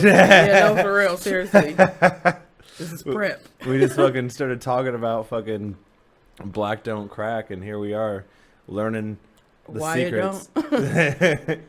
Yeah, no, for real, seriously. This is prep. We just fucking started talking about fucking black don't crack, and here we are learning the Why secrets. It don't.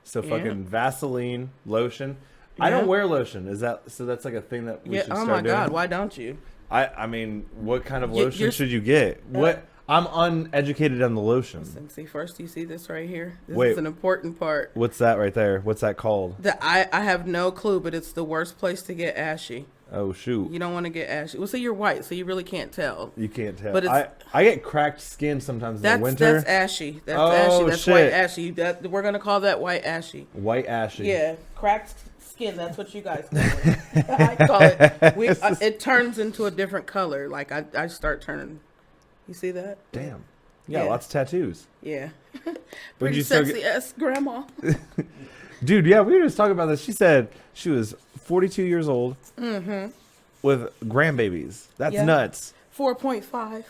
So fucking Vaseline, lotion. Yeah. I don't wear lotion. Is that so? That's like a thing that we should start doing. Oh my God, why don't you? I mean, what kind of lotion should you get? What? I'm uneducated on the lotion. Listen, see, first you see this right here. This Wait, is an important part. What's that right there? What's that called? I have no clue, but it's the worst place to get ashy. Oh shoot! You don't want to get ashy. Well, see, you're white, so you really can't tell. You can't tell. But I get cracked skin sometimes in the winter. That's ashy. That's oh, ashy. That's shit. white ashy. We're gonna call that white ashy. White ashy. Yeah, cracked skin. That's what you guys call it. I call it. It turns into a different color. Like I start turning. You see that? Damn. Yeah, lots of tattoos. Yeah. Would Pretty sexy ass grandma. Dude, yeah, we were just talking about this. She said she was 42 years old with grandbabies. That's nuts. 4.5.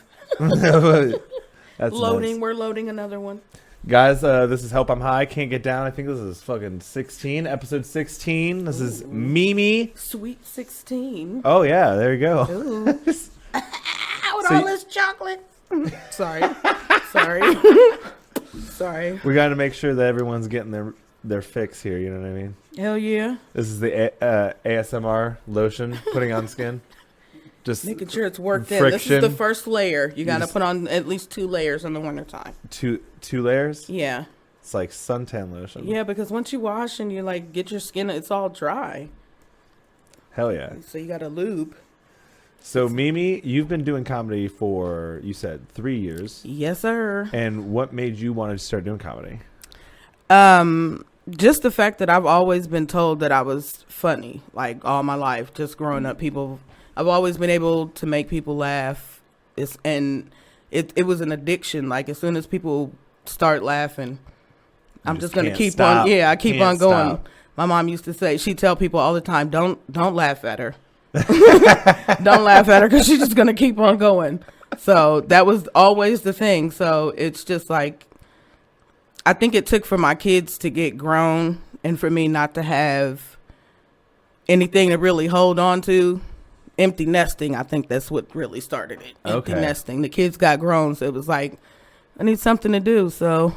That's loading. nuts. We're loading another one. Guys, this is Help I'm High. Can't Get Down. I think this is fucking 16. Episode 16. This is Mimi. Sweet 16. Oh, yeah. There you go. With all this chocolate. Sorry. Sorry. We got to make sure that everyone's getting their fix here. You know what I mean? Hell yeah. This is the ASMR lotion putting on skin. Just making sure it's worked in. friction. This is the first layer. You got to put on at least 2 layers in the wintertime. Two layers? Yeah. It's like suntan lotion. Yeah, because once you wash and you like get your skin, it's all dry. Hell yeah. So you got to lube. So Mimi, you've been doing comedy for, you said, 3 years. Yes, sir. And what made you want to start doing comedy? Just the fact that I've always been told that I was funny, like all my life, just growing up. I've always been able to make people laugh. It was an addiction. Like as soon as people start laughing, I'm just gonna keep on. Yeah, I keep on going. Stop. My mom used to say, she'd tell people all the time, don't laugh at her. Don't laugh at her because she's just gonna keep on going. So that was always the thing. So it's just like, I think it took for my kids to get grown and for me not to have anything to really hold on to. Empty nesting, I think that's what really started it. Empty nesting. The kids got grown, so it was like, I need something to do, so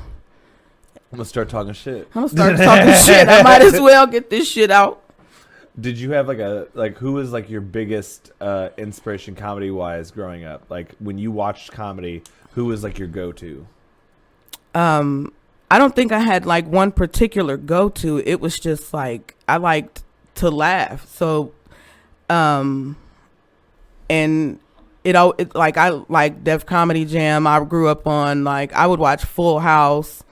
I'm gonna start talking shit. I might as well get this shit out. Did you have who was like your biggest inspiration comedy wise growing up? Like when you watched comedy, who was like your go-to? I don't think I had like one particular go-to. It was just like I liked to laugh. So and I like Def Comedy Jam. I grew up on I would watch Full House.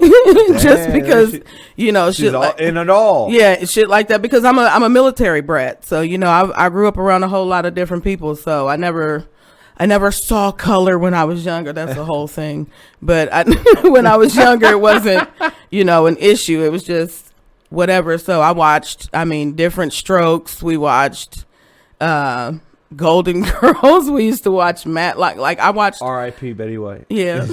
Just because she's shit all in it all. Yeah, shit like that, because I'm a military brat, so I grew up around a whole lot of different people, so I never saw color when I was younger. That's the whole thing. But when I was younger, it wasn't an issue. It was just whatever. So I watched Different Strokes. We watched Golden Girls. We used to watch Matt like I watched R.I.P. Betty White. Yeah.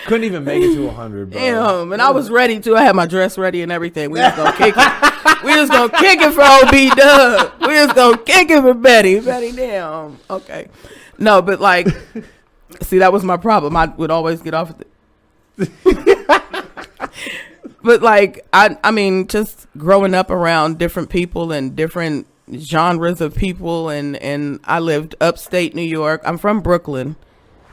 Couldn't even make it to 100, bro. Damn, and I was ready to. I had my dress ready and everything. We was gonna kick it. We was gonna kick it for OB Dub. We was gonna kick it for Betty. Betty, damn. Okay. No, but see, that was my problem. I would always get off of it. But I just growing up around different people and different genres of people, and I lived upstate New York. I'm from Brooklyn,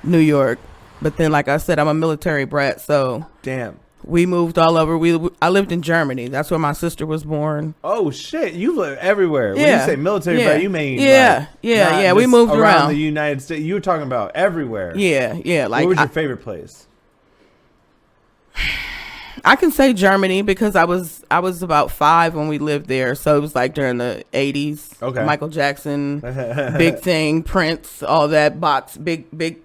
New York. But then, like I said, I'm a military brat, so damn, we moved all over. I lived in Germany. That's where my sister was born. Oh shit, you live everywhere. Yeah. When you say military brat, you mean yeah. We moved around the United States. You were talking about everywhere. Yeah. What was your favorite place? I can say Germany because I was about 5 when we lived there, so it was during the 80s. Okay. Michael Jackson, Big Thing, Prince, all that big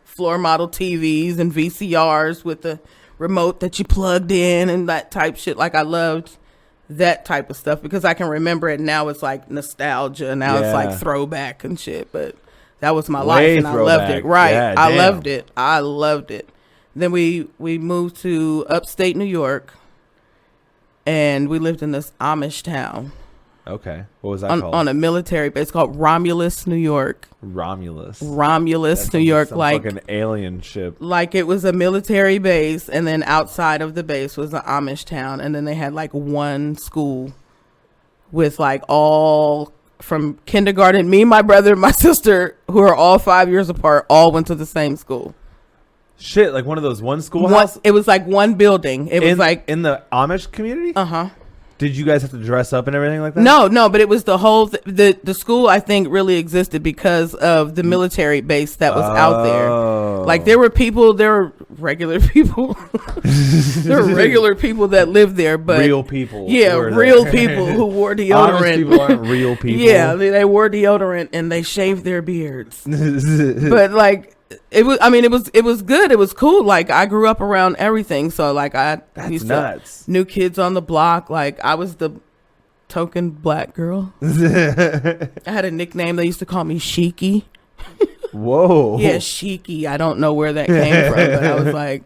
floor model TVs and VCRs with the remote that you plugged in and that type shit. I loved that type of stuff because I can remember it now. It's nostalgia. Now it's throwback and shit. But that was my life, and throwback. I loved it. Right, yeah, I loved it. Then we moved to upstate New York, and we lived in this Amish town. Okay. What was that on, called? on a military base. It's called Romulus, New York. Romulus, New York, some like fucking alien ship. like it was a military base, and then outside of the base was an Amish town, and then they had like one school with like all from kindergarten. Me, my brother, and my sister, who are all 5 years apart, all went to the same school. Shit, like one of those one schoolhouse. It was like one building. It was like in the Amish community. uh-huh. Did you guys have to dress up and everything like that? No, but it was the whole the school. I think really existed because of the military base that was out there. Like there were regular people. There were regular people that lived there, but real people. Yeah, real people who wore deodorant. Amish people aren't real people. Yeah, they wore deodorant and they shaved their beards. But like it was, I mean, it was good. It was cool. Like I grew up around everything, so like I used nuts. to new kids on the block. Like I was the token black girl. I had a nickname. They used to call me Sheiky. Whoa. Yeah, Sheiky. I don't know where that came from, but I was like,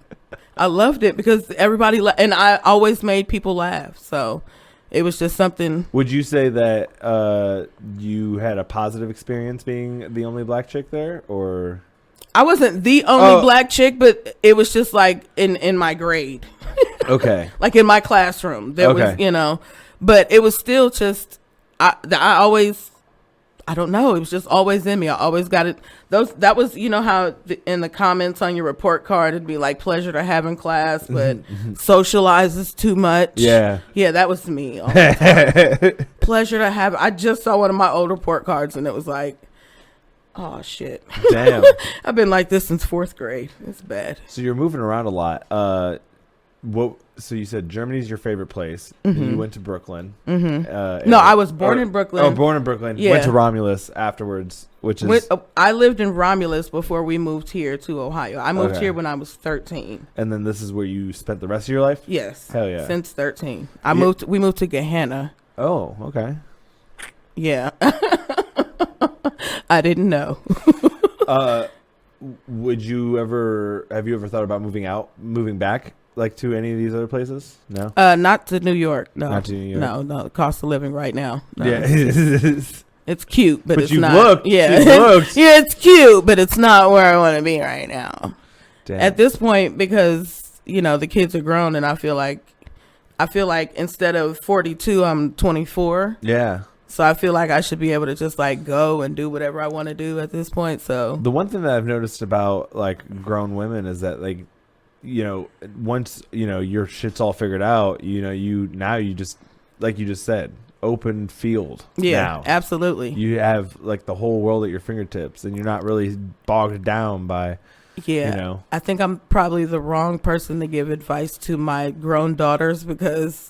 I loved it because everybody and I always made people laugh. So it was just something. Would you say that you had a positive experience being the only black chick there, or? I wasn't the only black chick, but it was just like in my grade. Okay. Like in my classroom. There was, but it was still just, I don't know. It was just always in me. I always got it. That was, how in the comments on your report card, it'd be like pleasure to have in class, but socializes too much. Yeah. Yeah, that was me. All the time. Pleasure to have. I just saw one of my old report cards and it was like, oh shit. Damn. I've been like this since 4th grade. It's bad. So you're moving around a lot. So you said Germany's your favorite place. Mm-hmm. You went to Brooklyn. Mm-hmm. No, I was born in Brooklyn. Oh, born in Brooklyn. Yeah. Went to Romulus afterwards, which is. I lived in Romulus before we moved here to Ohio. I moved Okay. here when I was 13. And then this is where you spent the rest of your life? Yes. Hell yeah. Since 13. We moved to Gahanna. Oh, okay. Yeah. I didn't know. Have you ever thought about moving back, like to any of these other places? No. Not to New York. No. Not to New York. No. The cost of living right now. No. Yeah. It's cute, but it's you've not. Looked. Yeah. You've looked. Yeah, it's cute, but it's not where I want to be right now. Damn. At this point, because the kids are grown, and I feel like instead of 42, I'm 24. Yeah. So I feel like I should be able to just like go and do whatever I want to do at this point. So The one thing that I've noticed about like grown women is that like, once, your shit's all figured out, you just, like you just said, open field. yeah, now. absolutely. You have like the whole world at your fingertips and you're not really bogged down by, Yeah. I think I'm probably the wrong person to give advice to my grown daughters because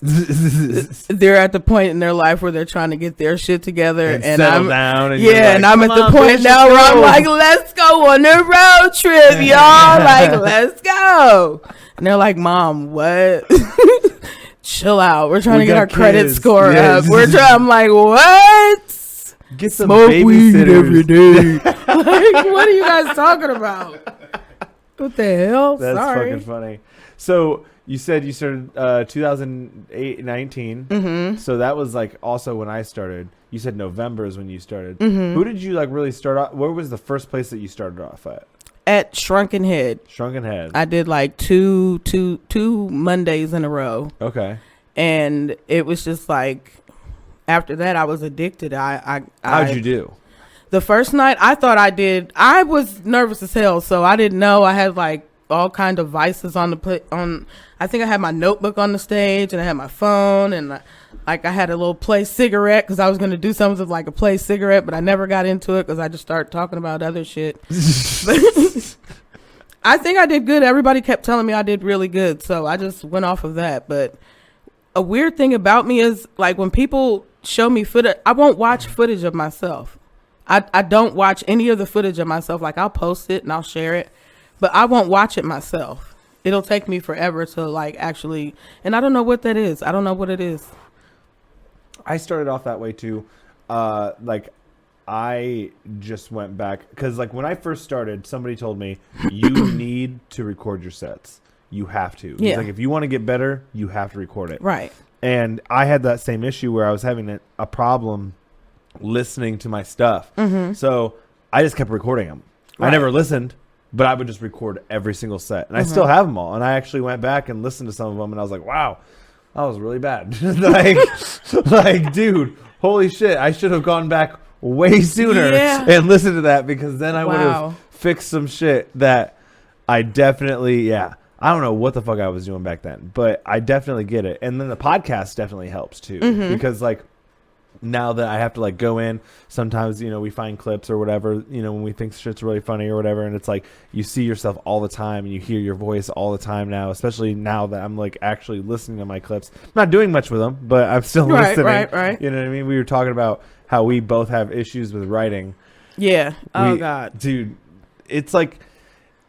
they're at the point in their life where they're trying to get their shit together and and settle I'm down. And and I'm at the point now where I'm like, let's go on a road trip, y'all. Like, let's go. And they're like, Mom, what? Chill out. We're trying to get our credit score up. I'm like, what? Get some Smoke weed every babysitters. day. Like, what are you guys talking about? What the hell? That's Sorry. fucking funny. So you said you started 2019. Mm-hmm. So that was like also when I started. You said November is when you started. Mm-hmm. Who did you like really start off? Where was the first place that you started off at? At Shrunken Head. Shrunken Head. I did like two Mondays in a row. Okay. And it was just like, after that, I was addicted. How'd you do? The first night, I was nervous as hell, so I didn't know. I had like all kind of vices I think I had my notebook on the stage, and I had my phone, and I had a little play cigarette, because I was going to do something like a play cigarette, but I never got into it, because I just started talking about other shit. I think I did good. Everybody kept telling me I did really good, so I just went off of that. But a weird thing about me is, like, when people show me footage, I won't watch footage of myself. I don't watch any of the footage of myself. Like, I'll post it and I'll share it, but I won't watch it myself. It'll take me forever to like actually, and I don't know what that is. I don't know what it is. I started off that way too. Like I just went back because like when I first started, somebody told me you need to record your sets. You have to. Yeah. It's like if you want to get better, you have to record it. Right. And I had that same issue where I was having a problem listening to my stuff. So I just kept recording them. I never listened, but I would just record every single set. And I still have them all. And I actually went back and listened to some of them, and I was like, wow, that was really bad. like, dude, holy shit. I should have gone back way sooner and listened to that, because then I would have fixed some shit that I definitely, I don't know what the fuck I was doing back then, but I definitely get it. And then the podcast definitely helps too, because like now that I have to like go in, sometimes, you know, we find clips or whatever, you know, when we think shit's really funny or whatever. And it's like, you see yourself all the time and you hear your voice all the time now, especially now that I'm like actually listening to my clips. I'm not doing much with them, but I'm still listening. Right. You know what I mean? We were talking about how we both have issues with writing. Yeah. Oh God. Dude, it's like,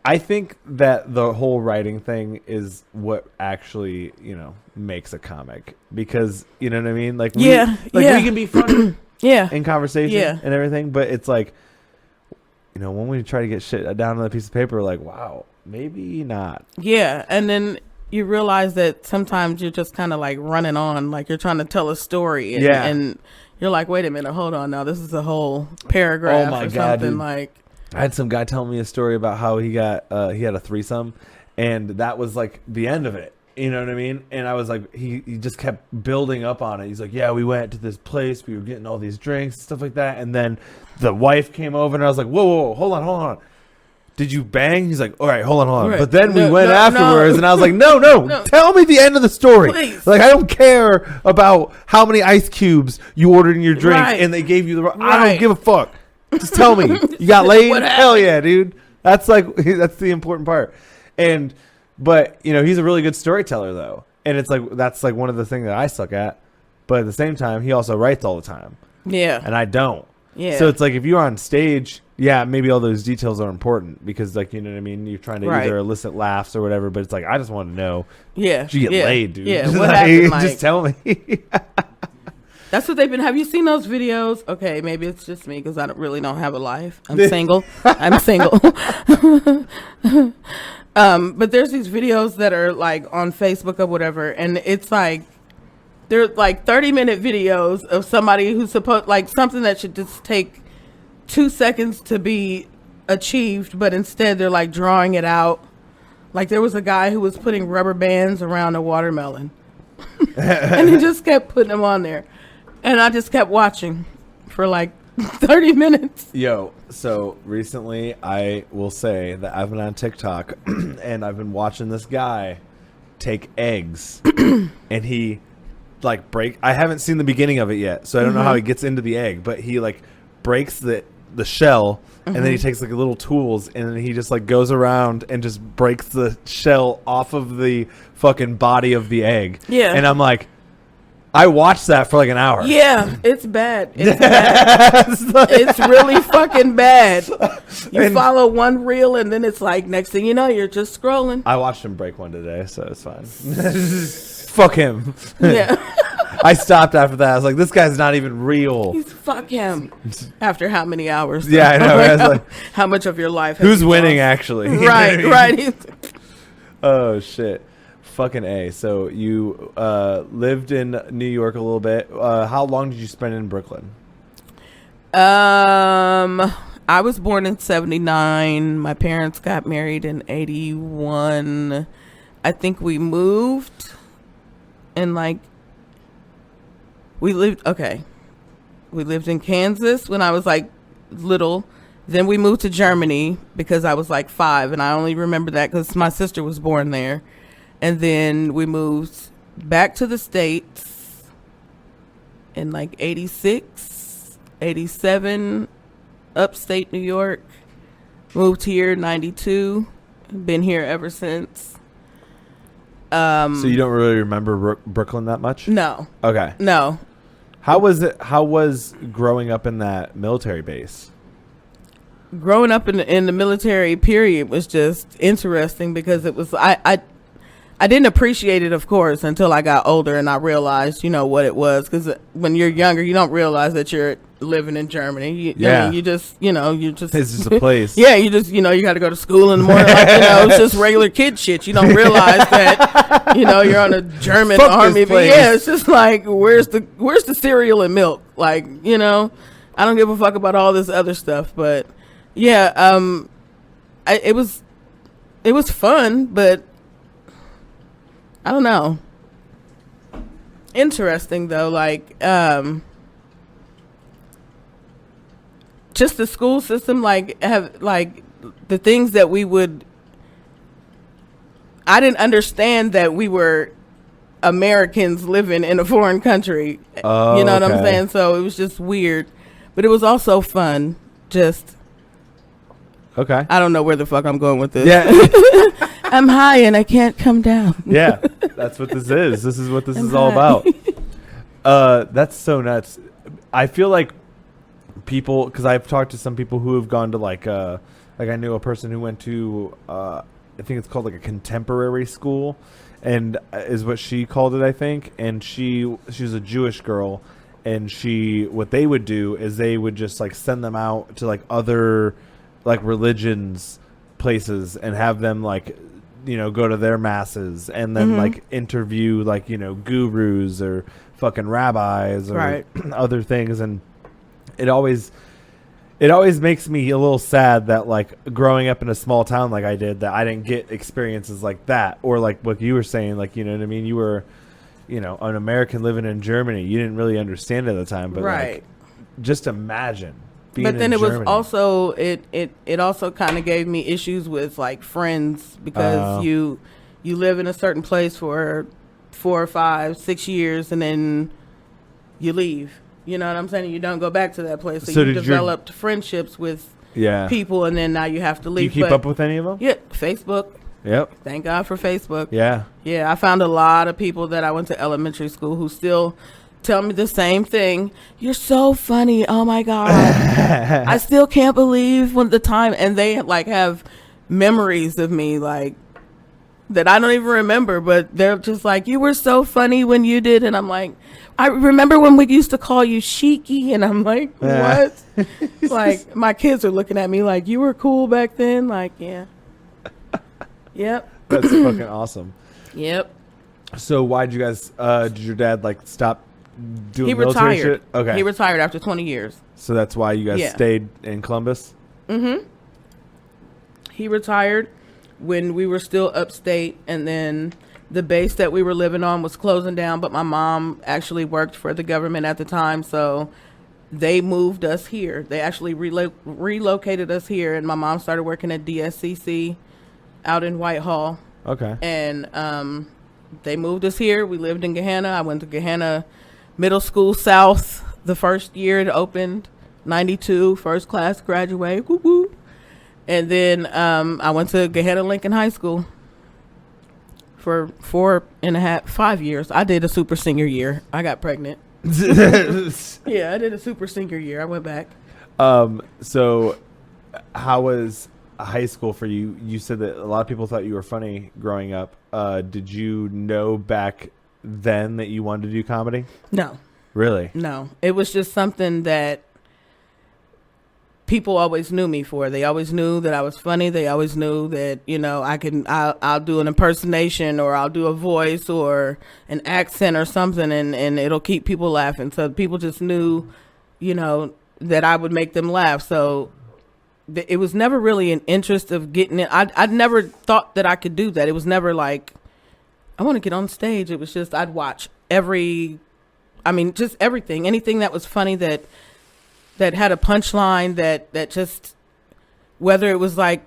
I think that the whole writing thing is what actually, you know, makes a comic, because, you know what I mean? Like, we can be funny in conversation and everything, but it's like, you know, when we try to get shit down on a piece of paper, like, wow, maybe not. Yeah. And then you realize that sometimes you're just kind of like running on, like you're trying to tell a story. And, and you're like, wait a minute, hold on now. This is a whole paragraph or something, dude. Like, I had some guy telling me a story about how he got he had a threesome, and that was like the end of it. You know what I mean? And I was like, he just kept building up on it. He's like, yeah, we went to this place, we were getting all these drinks, stuff like that, and then the wife came over, and I was like, whoa, hold on. Did you bang? He's like, all right, hold on. Right. But then we went afterwards, and I was like, no, tell me the end of the story. Please. Like, I don't care about how many ice cubes you ordered in your drink, and they gave you the I don't give a fuck. Just tell me. You got laid? Hell yeah, dude. That's the important part. But you know, he's a really good storyteller though. And it's like, that's like one of the things that I suck at. But at the same time, he also writes all the time. Yeah. And I don't. Yeah. So it's like, if you're on stage, maybe all those details are important, because, like, you know what I mean? You're trying to either elicit laughs or whatever, but it's like, I just want to know. Yeah. Did you get laid, dude? Yeah. What happened, Mike? Just tell me. That's what they've been. Have you seen those videos? Okay, maybe it's just me, because I don't have a life. I'm single. I'm single. But there's these videos that are like on Facebook or whatever, and it's like, they're like 30-minute videos of somebody who's supposed, like, something that should just take 2 seconds to be achieved, but instead they're like drawing it out. Like, there was a guy who was putting rubber bands around a watermelon, and he just kept putting them on there. And I just kept watching for like 30 minutes. Yo, so recently I will say that I've been on TikTok and I've been watching this guy take eggs and he like I haven't seen the beginning of it yet, so I don't know how he gets into the egg, but he like breaks the shell and then he takes like little tools and then he just like goes around and just breaks the shell off of the fucking body of the egg. Yeah. And I'm like, I watched that for like an hour. Yeah, it's bad. It's bad. It's really fucking bad. You follow one reel and then it's like, next thing you know, you're just scrolling. I watched him break one today, so it's fine. Fuck him. Yeah. I stopped after that. I was like, this guy's not even real. Fuck him. After how many hours? Yeah, I know. I was like, how much of your life? Who's winning, actually? Right. Oh, shit. Fucking A. So you lived in New York a little bit. How long did you spend in Brooklyn? I was born in 79. My parents got married in 81. I think we moved and like we lived in Kansas when I was like little. Then we moved to Germany because I was like 5, and I only remember that because my sister was born there. And then we moved back to the States in like 86, 87, upstate New York. Moved here in 92. Been here ever since. So you don't really remember Brooklyn that much? No. Okay. No. How was it? How was growing up in that military base? Growing up in the military period was just interesting because it was I didn't appreciate it, of course, until I got older and I realized, you know, what it was. Because when you're younger, you don't realize that you're living in Germany. I Yeah. mean, you just It's just a place. Yeah, you just, you got to go to school in the morning. Like, it's just regular kid shit. You don't realize that, you're on a German Fuck army. this place. Yeah, it's just like, where's the cereal and milk? Like, I don't give a fuck about all this other stuff. But yeah, it was fun, but I don't know. Interesting though, like, just the school system, like, have like the things that I didn't understand that we were Americans living in a foreign country. Oh, you know what I'm okay. saying? So it was just weird, but it was also fun. Just, Okay. I don't know where the fuck I'm going with this. Yeah. I'm high and I can't come down. Yeah. That's what this is. This is what this is all high. about. That's so nuts. I feel like people, because I've talked to some people who have gone to like I knew a person who went to I think it's called like a contemporary school, and is what she called it, I think. And she was a Jewish girl, and what they would do is they would just like send them out to like other like religions places and have them like go to their masses and then like interview like gurus or fucking rabbis or Right. other things. And it always makes me a little sad that like growing up in a small town like I did, that I didn't get experiences like that, or like what you were saying, like, you know what I mean, you were an American living in Germany, you didn't really understand at the time, but Right. like, just imagine being But then in it was Germany. also it also kind of gave me issues with like friends, because you live in a certain place for 4 or 5, 6 years and then you leave. You know what I'm saying? You don't go back to that place. So you developed friendships with people, and then now you have to Do leave. you keep up with any of them? Yeah, Facebook. Yep. Thank God for Facebook. Yeah. Yeah, I found a lot of people that I went to elementary school who still tell me the same thing. You're so funny. Oh my God. I still can't believe when the time, and they like have memories of me like that I don't even remember, but they're just like, you were so funny when you did. And I'm like, I remember when we used to call you Sheiky. And I'm like, what? Like, my kids are looking at me like, you were cool back then. Like, yeah. Yep. That's fucking awesome. Yep. So why did you guys did your dad like stop doing He military retired. shit? Okay. He retired after 20 years. So that's why you guys Yeah. stayed in Columbus? He retired when we were still upstate, and then the base that we were living on was closing down, but my mom actually worked for the government at the time, so they moved us here. They actually relocated us here, and my mom started working at DSCC out in Whitehall. Okay. And they moved us here. We lived in Gahanna. I went to Gahanna Middle School South the first year it opened, 92, first class graduate. Woo woo. And then I went to Gahanna Lincoln High School for 5 years. I did a super senior year. I got pregnant. Yeah, I did a super senior year. I went back. So how was high school for you? You said that a lot of people thought you were funny growing up. Did you know back then that you wanted to do comedy? No. Really? No. It was just something that people always knew me for. They always knew that I was funny. They always knew that, I'll do an impersonation, or I'll do a voice or an accent or something, and it'll keep people laughing. So people just knew, that I would make them laugh. So it was never really an interest of getting it. I'd never thought that I could do that. It was never like, I want to get on stage. It was just, I'd watch just everything, anything that was funny that had a punchline that just, whether it was like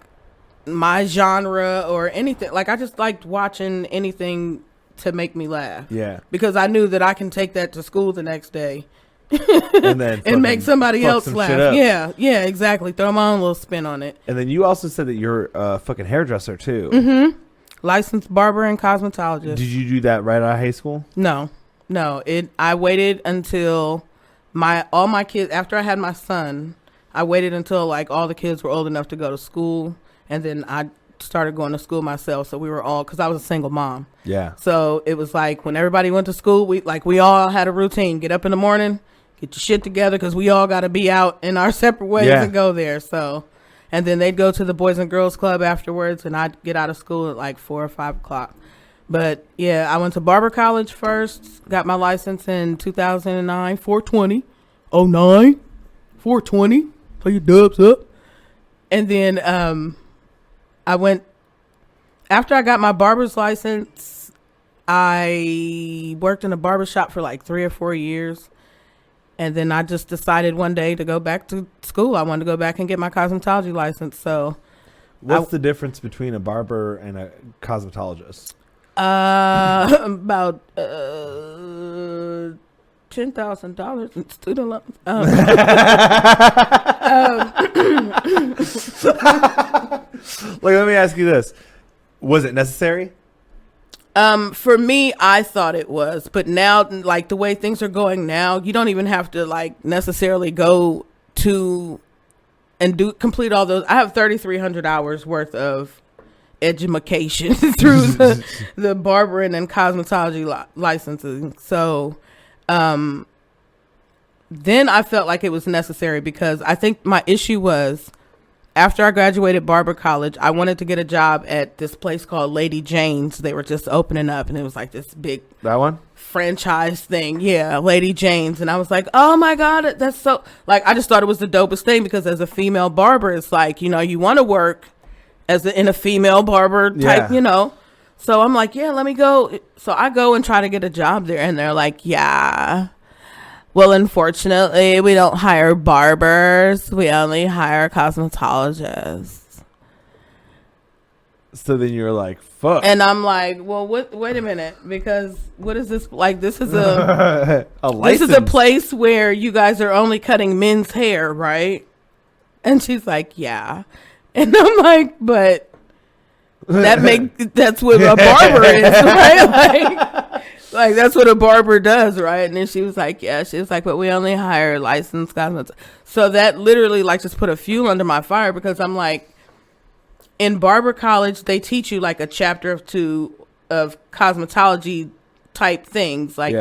my genre or anything, like I just liked watching anything to make me laugh. Yeah. Because I knew that I can take that to school the next day And then and make somebody else some laugh. shit up. Yeah, exactly. Throw my own little spin on it. And then you also said that you're a fucking hairdresser too. Mm-hmm. Licensed barber and cosmetologist. Did you do that right out of high school? No. I waited until all my kids, after I had my son, I waited until like all the kids were old enough to go to school, and then I started going to school myself. So we were all, because I was a single mom. Yeah. So it was like when everybody went to school, we all had a routine. Get up in the morning, get your shit together because we all got to be out in our separate ways and go there. So, and then they'd go to the Boys and Girls Club afterwards, and I'd get out of school at like 4 or 5 o'clock. But yeah, I went to Barber College first, got my license in 2009, 420, 09, 420, put your dubs up. And then I went, after I got my barber's license, I worked in a barbershop for like 3 or 4 years. And then I just decided one day to go back to school. I wanted to go back and get my cosmetology license. So what's the difference between a barber and a cosmetologist? About $10,000 in student loans. Like, let me ask you this: was it necessary? For me, I thought it was, but now, like the way things are going now, you don't even have to like necessarily go to and complete all those. I have 3,300 hours worth of education through the barbering and cosmetology licensing. So then I felt like it was necessary because I think my issue was after I graduated Barber College, I wanted to get a job at this place called Lady Jane's. They were just opening up and it was like this big franchise thing. Yeah, Lady Jane's. And I was like, oh my God, that's so, like, I just thought it was the dopest thing because as a female barber, it's like, you know, you want to work in a female barber type, you know. So I'm like, yeah, let me go. So I go and try to get a job there. And they're like, yeah, well, unfortunately, we don't hire barbers. We only hire cosmetologists. So then you're like, fuck. And I'm like, well, wait a minute. Because what is this? Like, this is a this is a place where you guys are only cutting men's hair, right? And she's like, yeah. And I'm like, but that's what a barber is, right? Like that's what a barber does, right? And then she was like, yeah. She was like, but we only hire licensed cosmetics. So that literally like just put a fuel under my fire because I'm like, in barber college, they teach you like a chapter or two of cosmetology type things, like,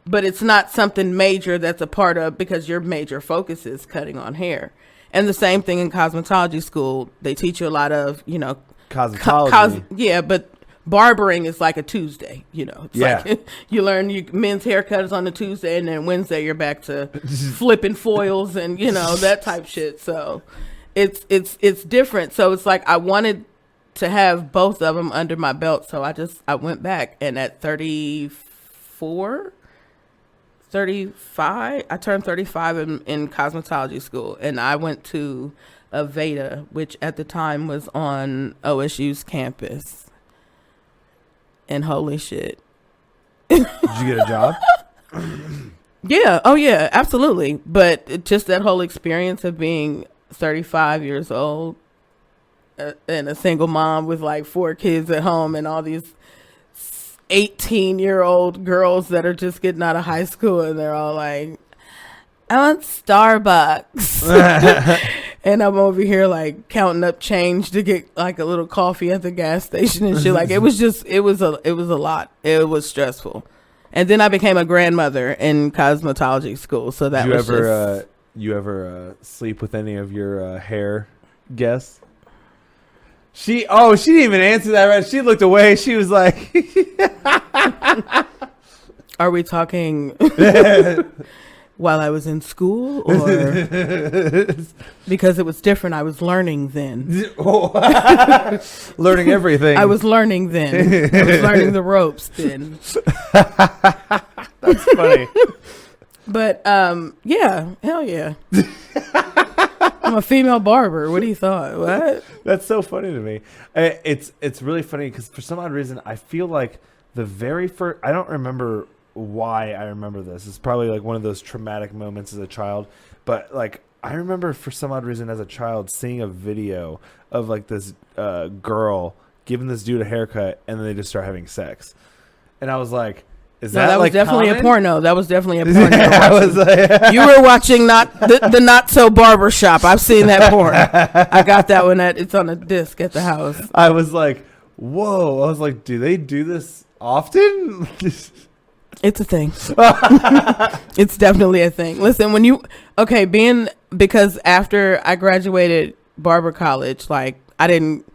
but it's not something major that's a part of because your major focus is cutting on hair. And the same thing in cosmetology school. They teach you a lot of, you know, cosmetology. But barbering is like a Tuesday, you know. It's like you learn men's haircut is on a Tuesday, and then Wednesday you're back to flipping foils and, you know, that type shit. So it's different. So it's like I wanted to have both of them under my belt. So I went back, and at 35, I turned 35 in cosmetology school, and I went to Aveda, which at the time was on OSU's campus. And holy shit. Did you get a job? Yeah. Oh yeah, absolutely. But just that whole experience of being 35 years old and a single mom with like 4 kids at home and all these 18-year-old girls that are just getting out of high school and they're all like, I want Starbucks. And I'm over here like counting up change to get like a little coffee at the gas station and shit. Like it was a lot. It was stressful. And then I became a grandmother in cosmetology school. So that you ever sleep with any of your hair guests? She didn't even answer that right. She looked away. She was like, are we talking while I was in school or because it was different? I was learning then. Learning everything. I was learning then. I was learning the ropes then. That's funny. But yeah, hell yeah. I'm a female barber. What do you thought? What? That's so funny to me. It's really funny because for some odd reason I feel like the very first, I don't remember why I remember this. It's probably like one of those traumatic moments as a child, but like I remember for some odd reason as a child seeing a video of like this girl giving this dude a haircut and then they just start having sex, and I was like, that was definitely common? a porno. That was definitely a porno. Like, you were watching the not so barber shop. I've seen that porn. I got that one it's on a disc at the house. I was like, whoa. I was like, do they do this often? It's a thing. It's definitely a thing. Listen, because after I graduated Barber college, like I didn't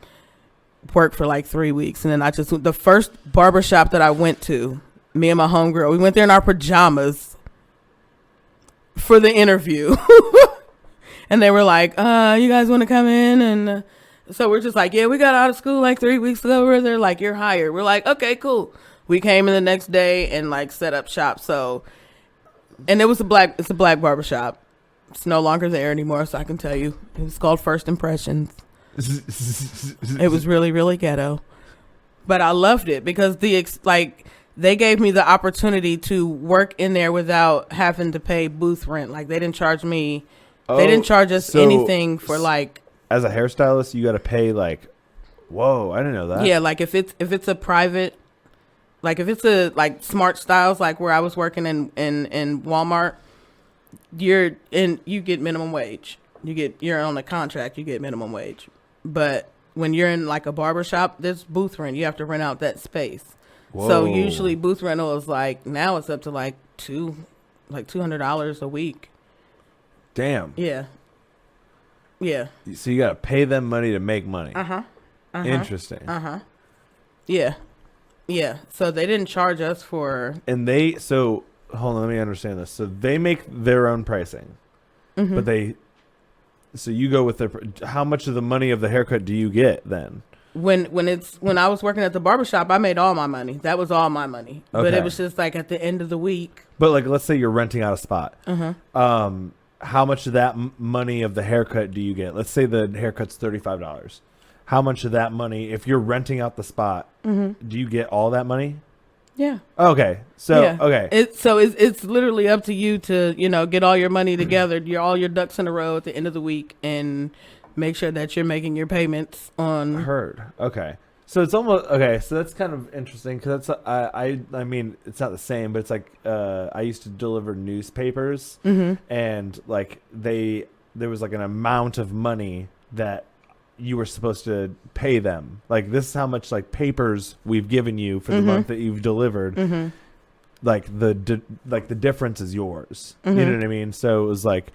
work for like 3 weeks, and then the first barber shop that I went to, me and my homegirl, we went there in our pajamas for the interview. And they were like, you guys want to come in? And so we're just like, yeah, we got out of school like 3 weeks ago. They're like, you're hired. We're like, okay, cool. We came in the next day and like set up shop. So, and it's a black barber shop. It's no longer there anymore. So I can tell you, it was called First Impressions. It was really, really ghetto, but I loved it because they gave me the opportunity to work in there without having to pay booth rent. Like they didn't charge me. They didn't charge us anything for like. As a hairstylist, you got to pay like, whoa, I didn't know that. Yeah, like if it's a private, like if it's a like Smart Styles, like where I was working in Walmart, you get minimum wage. You're on a contract, you get minimum wage. But when you're in like a barber shop, there's booth rent. You have to rent out that space. Whoa. So usually booth rental is like, now it's up to like $200 a week. Damn. Yeah. Yeah. So you got to pay them money to make money. Interesting. Yeah. Yeah. So they didn't charge us for. And hold on, let me understand this. So they make their own pricing, but so you go with how much of the money of the haircut do you get then? When I was working at the barbershop, I made all my money. That was all my money. Okay. But it was just like at the end of the week. But like, let's say you're renting out a spot. How much of that money of the haircut do you get? Let's say the haircut's $35. How much of that money, if you're renting out the spot, do you get all that money? Yeah. Okay. So, yeah. Okay. It's literally up to you to, get all your money together, all your ducks in a row at the end of the week, and make sure that you're making your payments on. Heard. Okay. So it's almost okay. So that's kind of interesting because that's I mean it's not the same, but it's like I used to deliver newspapers, and like there was like an amount of money that you were supposed to pay them. Like this is how much like papers we've given you for the month that you've delivered. Like the difference is yours. You know what I mean? So it was like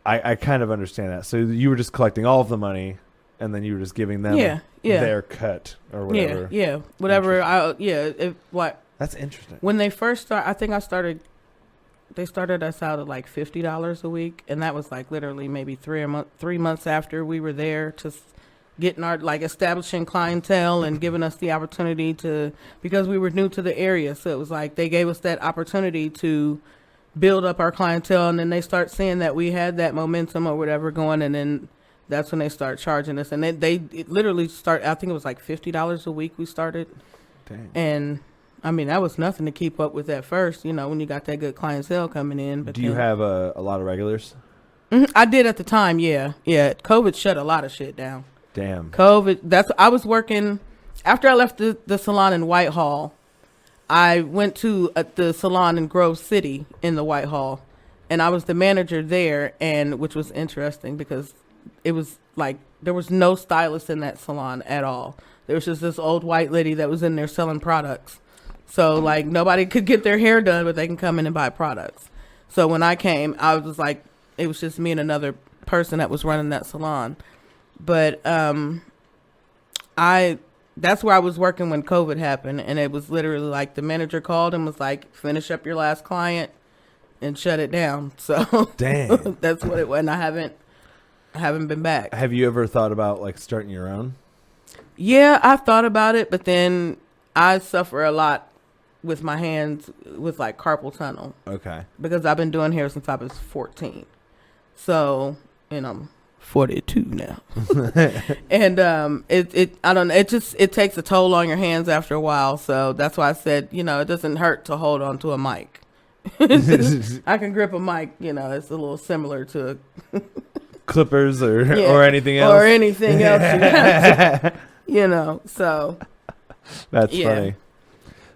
I kind of understand that. So you were just collecting all of the money. And then you were just giving them their cut or whatever. Yeah. Whatever. That's interesting. When they first started, I think they started us out at like $50 a week. And that was like literally maybe 3 months after we were there to getting our, like establishing clientele and giving us the opportunity because we were new to the area. So it was like they gave us that opportunity to build up our clientele. And then they start seeing that we had that momentum or whatever going. And then that's when they start charging us, and they literally start. I think it was like $50 a week we started. Dang. And I mean that was nothing to keep up with at first. When you got that good clientele coming in. But do you have a lot of regulars? I did at the time. Yeah. COVID shut a lot of shit down. Damn. COVID. I was working after I left the salon in Whitehall. I went to the salon in Grove City in the Whitehall, and I was the manager there, and which was interesting because it was like there was no stylist in that salon at all. There was just this old white lady that was in there selling products. So like nobody could get their hair done, but they can come in and buy products. So when I came, I was like, it was just me and another person that was running that salon. But that's where I was working when COVID happened. And it was literally like the manager called and was like, finish up your last client and shut it down. So dang. That's what it was. And I haven't been back. Have you ever thought about like starting your own? Yeah, I've thought about it, but then I suffer a lot with my hands with like carpal tunnel. Okay. Because I've been doing hair since I was 14. So, and I'm 42 now. And I don't know, it takes a toll on your hands after a while. So that's why I said, it doesn't hurt to hold on to a mic. I can grip a mic, it's a little similar to clippers or anything else. Or anything else. So. That's funny.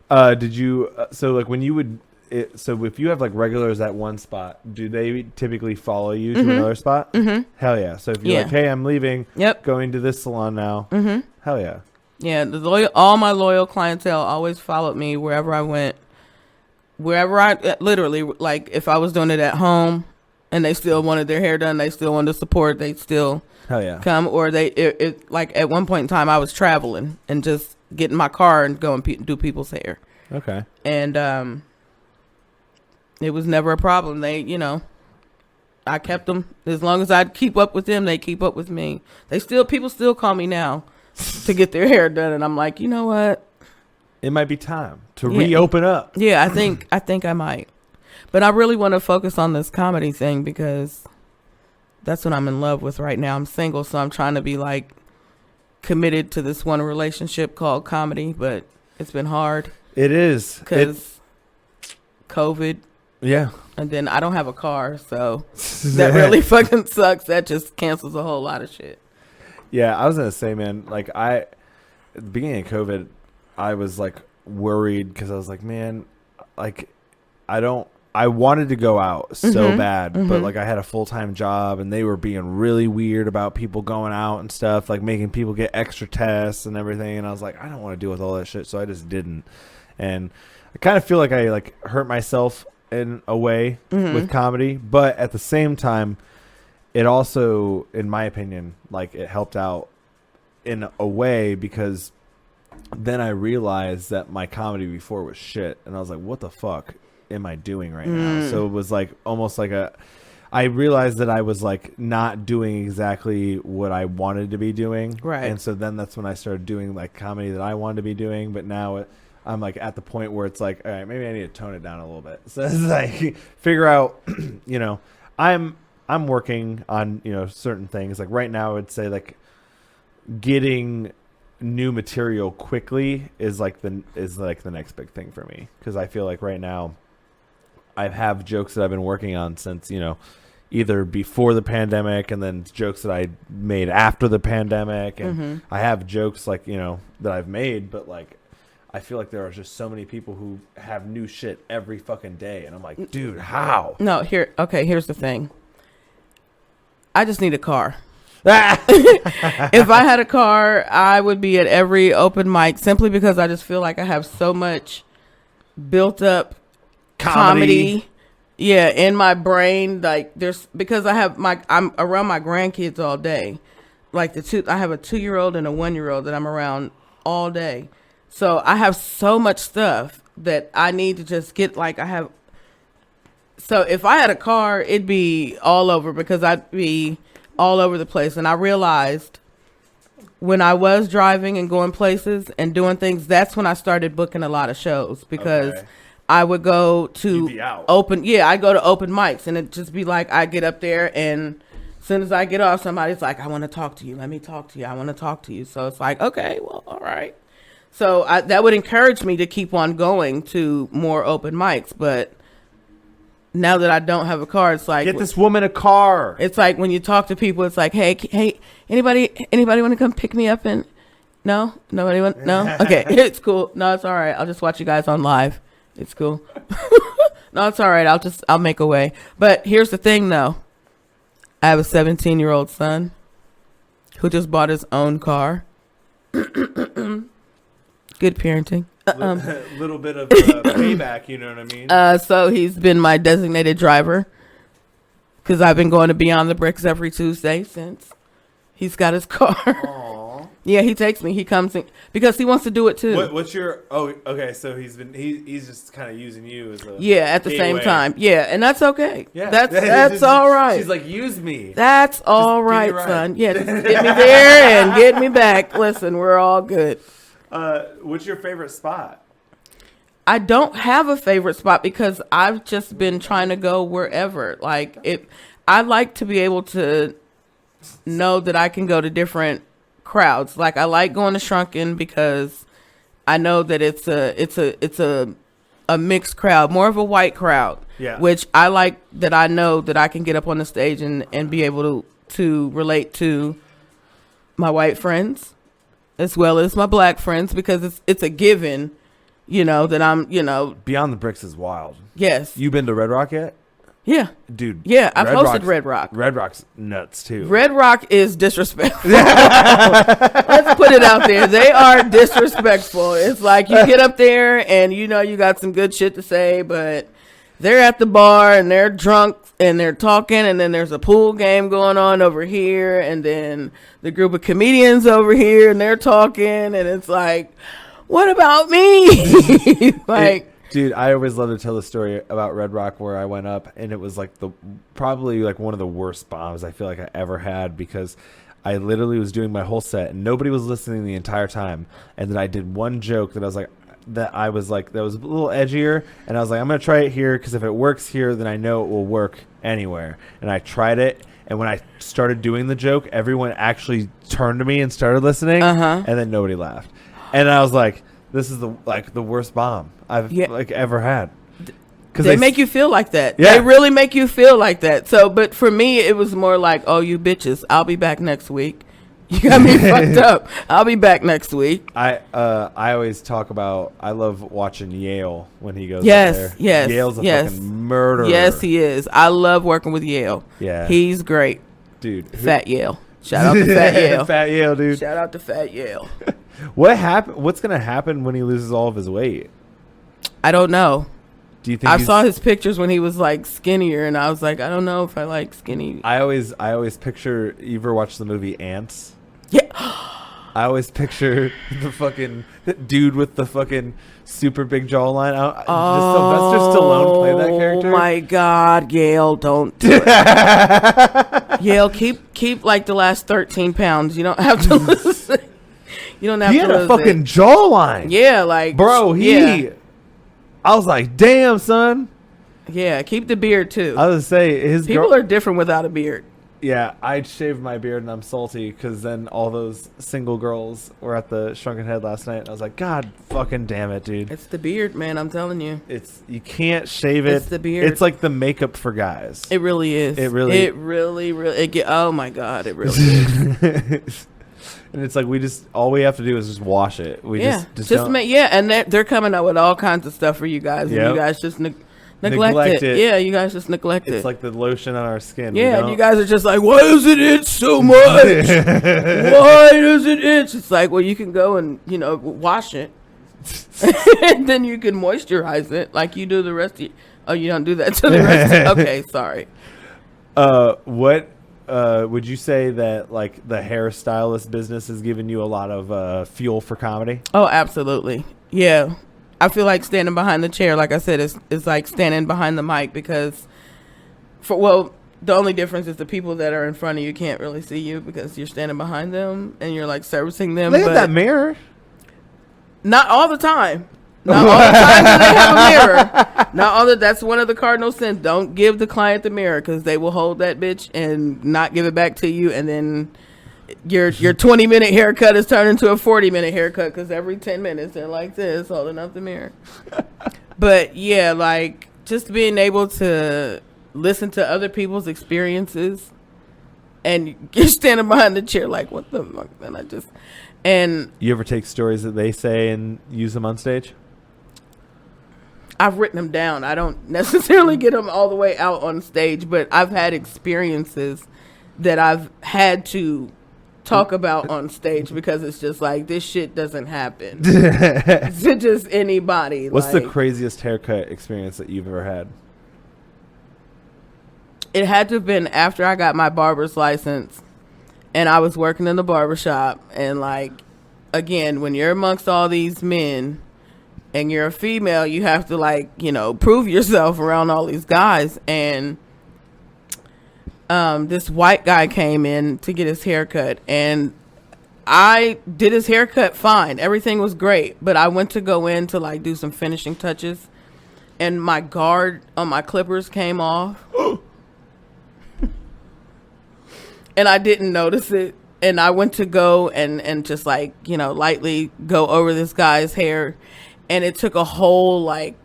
Did you, so like when you would, so if you have like regulars at one spot, do they typically follow you to another spot? Mm-hmm. Hell yeah. So if you're like, hey, I'm leaving, going to this salon now. Mm-hmm. Hell yeah. Yeah. All my loyal clientele always followed me wherever I went. wherever I literally, like, if I was doing it at home and they still wanted their hair done, they still wanted to support, they still Hell yeah. come. Or like at one point in time I was traveling and just get in my car and go and do people's hair. Okay. And it was never a problem. They, you know, I kept them as long as I'd keep up with them. They keep up with me. People still call me now to get their hair done, and I'm like, you know what? It might be time to reopen up. Yeah, I think I might, but I really want to focus on this comedy thing because that's what I'm in love with right now. I'm single, so I'm trying to be like committed to this one relationship called comedy, but it's been hard. It is because COVID. Yeah. And then I don't have a car, so that really fucking sucks. That just cancels a whole lot of shit. Yeah, I was gonna say, man, like at the beginning of COVID, I was like worried because I was like, man, like I wanted to go out so bad, but like I had a full-time job and they were being really weird about people going out and stuff, like making people get extra tests and everything. And I was like, I don't want to deal with all that shit. So I just didn't. And I kind of feel like I like hurt myself in a way with comedy, but at the same time, it also, in my opinion, like it helped out in a way because then I realized that my comedy before was shit. And I was like, what the fuck am I doing right now? So it was like almost like I realized that I was like not doing exactly what I wanted to be doing. Right. And so then that's when I started doing like comedy that I wanted to be doing. But now I'm like at the point where it's like, all right, maybe I need to tone it down a little bit. So it's like figure out, you know, I'm working on, you know, certain things. Like right now I would say like getting new material quickly is like the next big thing for me. Cause I feel like right now I have jokes that I've been working on since, you know, either before the pandemic and then jokes that I made after the pandemic. And I have jokes like, you know, that I've made, but like, I feel like there are just so many people who have new shit every fucking day. And I'm like, dude, how? No, here's the thing. I just need a car. If I had a car, I would be at every open mic simply because I just feel like I have so much built up comedy in my brain. Like because I'm around my grandkids all day. Like I have a 2-year-old and a 1-year-old that I'm around all day. So I have so much stuff that I need to just get so if I had a car, it'd be all over because I'd be all over the place. And I realized when I was driving and going places and doing things, that's when I started booking a lot of shows because I would go to I go to open mics and it'd just be like, I get up there and as soon as I get off, somebody's like, I want to talk to you. Let me talk to you. I want to talk to you. So it's like, okay, well, all right. So that would encourage me to keep on going to more open mics. But now that I don't have a car, it's like, get this woman a car. It's like when you talk to people, it's like, hey, anybody want to come pick me up? And no, nobody want, no. Okay, it's cool. No, it's all right. I'll just watch you guys on live. It's cool. No, it's all right. I'll make a way. But here's the thing, though. I have a 17-year-old son who just bought his own car. Good parenting. A little bit of payback, you know what I mean? So he's been my designated driver because I've been going to Beyond the Bricks every Tuesday since he's got his car. Aww. Yeah, he takes me. He comes in because he wants to do it too. What's your? Oh, okay. So he's just kind of using you as a at the same time. Yeah, and that's okay. Yeah, that's all right. She's like, use me. That's all right, son. Yeah, just get me there and get me back. Listen, we're all good. What's your favorite spot? I don't have a favorite spot because I've just been trying to go wherever. Like I like to be able to know that I can go to different crowds. Like I like going to Shrunken because I know that it's a mixed crowd, more of a white crowd. Yeah. Which I like that I know that I can get up on the stage and be able to relate to my white friends as well as my black friends because it's a given, you know, that I'm, you know. Beyond the Bricks is wild. Yes. You been to Red Rock yet? Yeah. Dude. Yeah, I've hosted Red Rock. Red Rock's nuts too. Red Rock is disrespectful. Let's put it out there. They are disrespectful. It's like you get up there and you know you got some good shit to say, but they're at the bar and they're drunk and they're talking, and then there's a pool game going on over here, and then the group of comedians over here and they're talking, and it's like, what about me? Like, dude, I always love to tell the story about Red Rock where I went up, and it was like probably like one of the worst bombs I feel like I ever had, because I literally was doing my whole set and nobody was listening the entire time. And then I did one joke that was a little edgier, and I was like, I'm gonna try it here because if it works here, then I know it will work anywhere. And I tried it, and when I started doing the joke, everyone actually turned to me and started listening, and then nobody laughed. And I was like, this is the worst bomb I've ever had. Because they make you feel like that. Yeah. They really make you feel like that. So, but for me, it was more like, oh, you bitches, I'll be back next week. You got me fucked up. I'll be back next week. I always talk about, I love watching Yale when he goes up there. Yes, Yale's a fucking murderer. Yes, he is. I love working with Yale. Yeah. He's great. Dude. Fat Yale. Shout out to Fat Yale. Fat Yale, dude. Shout out to Fat Yale. What's going to happen when he loses all of his weight? I don't know. Do you think I saw his pictures when he was like skinnier, and I was like, I don't know if I like skinny. I always picture, you ever watch the movie Ants? Yeah. I always picture the fucking dude with the fucking super big jawline. Sylvester Stallone play that character. Oh my God, Yale, don't do it. Yale, keep like the last 13 pounds. You don't have to lose it. You don't have he to had lose a fucking it. jawline. Yeah, like bro, yeah. I was like, damn, son. Yeah, keep the beard too. I was gonna say his people are different without a beard. Yeah, I'd shave my beard and I'm salty because then all those single girls were at the Shrunken Head last night. And I was like, God fucking damn it, dude. It's the beard, man. I'm telling you. You can't shave it. It's the beard. It's like the makeup for guys. It really is. It really, oh my God, it really is. And it's like all we have to do is just wash it. And they're coming up with all kinds of stuff for you guys. Yep. And you guys just neglect it. Yeah, you guys just neglect it. It's like the lotion on our skin. Yeah, and you guys are just like, why does it itch so much? Why does it itch? It's like, well, you can go and, wash it. And then you can moisturize it like you do the rest of you don't do that to the rest of okay, sorry. What would you say that like the hairstylist business has given you a lot of fuel for comedy? Oh, absolutely. Yeah. I feel like standing behind the chair, like I said, is like standing behind the mic because the only difference is the people that are in front of you can't really see you because you're standing behind them and you're like servicing them. Look at that mirror. Not all the time. Not all the time do they have a mirror. Not all that's one of the cardinal sins. Don't give the client the mirror because they will hold that bitch and not give it back to you, and then your 20-minute haircut is turned into a 40-minute haircut because every 10 minutes they're like this holding up the mirror. But yeah, like just being able to listen to other people's experiences, and you're standing behind the chair like, what the fuck? And you ever take stories that they say and use them on stage? I've written them down. I don't necessarily get them all the way out on stage, but I've had experiences that I've had to talk about on stage because it's just like, this shit doesn't happen to just anybody. What's the craziest haircut experience that you've ever had? It had to have been after I got my barber's license and I was working in the barbershop, and like, again, when you're amongst all these men and you're a female, you have to like, prove yourself around all these guys. And this white guy came in to get his haircut, and I did his haircut fine. Everything was great, but I went to go in to like do some finishing touches, and my guard on my clippers came off. And I didn't notice it. And I went to go and just like, lightly go over this guy's hair. And it took a whole like